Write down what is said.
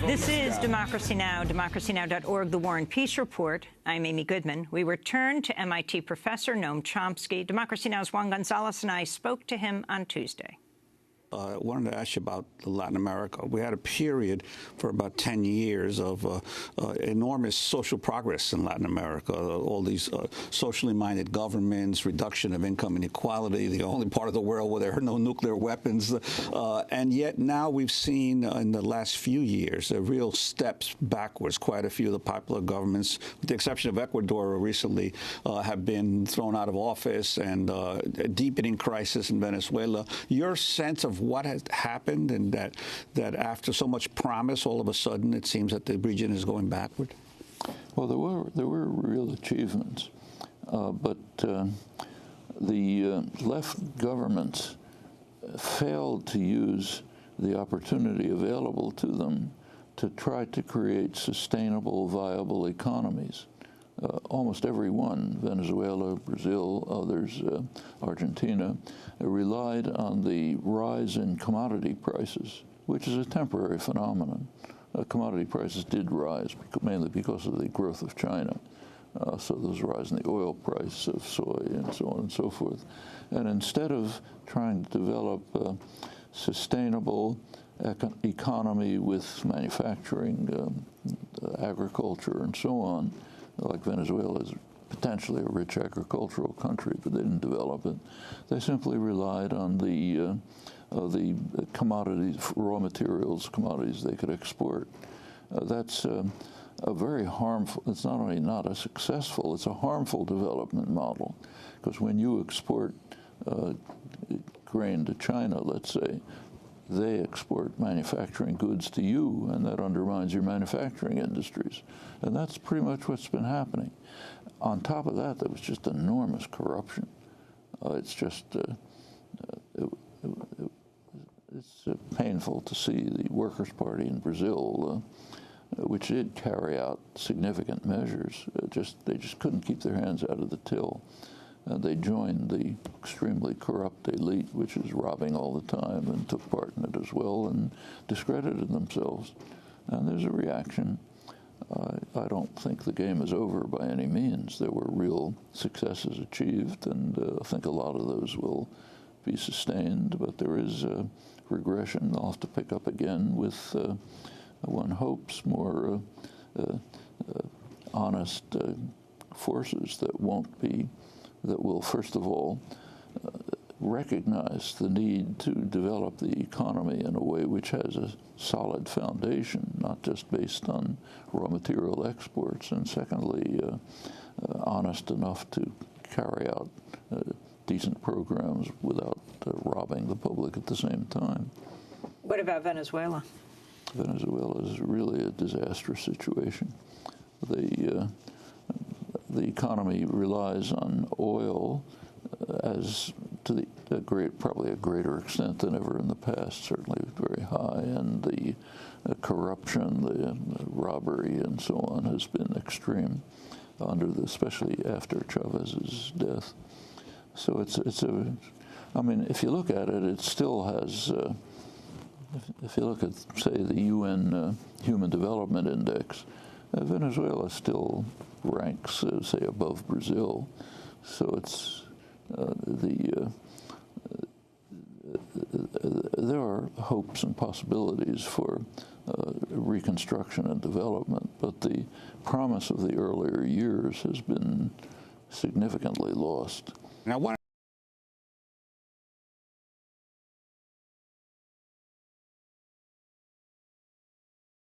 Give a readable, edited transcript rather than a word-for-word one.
This is Democracy Now!, democracynow.org, The War and Peace Report. I'm Amy Goodman. We return to MIT professor Noam Chomsky. Democracy Now!'s Juan Gonzalez and I spoke to him on Tuesday. I wanted to ask you about Latin America. We had a period for about 10 years of enormous social progress in Latin America. All these socially minded governments, reduction of income inequality, the only part of the world where there are no nuclear weapons. And yet now we've seen in the last few years real steps backwards. Quite a few of the popular governments, with the exception of Ecuador recently, have been thrown out of office, and a deepening crisis in Venezuela. Your sense of what has happened, and that after so much promise, all of a sudden it seems that the region is going backward? Well, there were real achievements, but the left governments failed to use the opportunity available to them to try to create sustainable, viable economies. Almost every one, Venezuela, Brazil, others, Argentina, relied on the rise in commodity prices, which is a temporary phenomenon. Commodity prices did rise mainly because of the growth of China. So there was a rise in the oil price of soy and so on and so forth. And instead of trying to develop a sustainable economy with manufacturing, agriculture, and so on, like Venezuela is potentially a rich agricultural country, but they didn't develop it. They simply relied on the commodities, raw materials, commodities they could export. That's a very harmful, it's not only not a successful, it's a harmful development model. Because when you export grain to China, let's say, they export manufacturing goods to you, and that undermines your manufacturing industries. And that's pretty much what's been happening. On top of that, there was just enormous corruption. It's just, it's painful to see the Workers' Party in Brazil, which did carry out significant measures, they just couldn't keep their hands out of the till. They joined the extremely corrupt elite, which is robbing all the time, and took part in it as well, and discredited themselves. And there's a reaction. I don't think the game is over by any means. There were real successes achieved, and I think a lot of those will be sustained, but there is a regression. They'll have to pick up again with, one hopes, more honest forces that will, first of all, recognize the need to develop the economy in a way which has a solid foundation, not just based on raw material exports, and secondly, honest enough to carry out decent programs without robbing the public at the same time. What about Venezuela? Venezuela is really a disastrous situation. The economy relies on oil as to probably a greater extent than ever in the past, certainly very high, and the corruption, the robbery, and so on has been extreme, especially after Chavez's death. So I mean, if you look at it, it still has. If you look at, say, the UN Human Development Index, Venezuela still ranks, say, above Brazil. So it's there are hopes and possibilities for reconstruction and development, but the promise of the earlier years has been significantly lost. And I want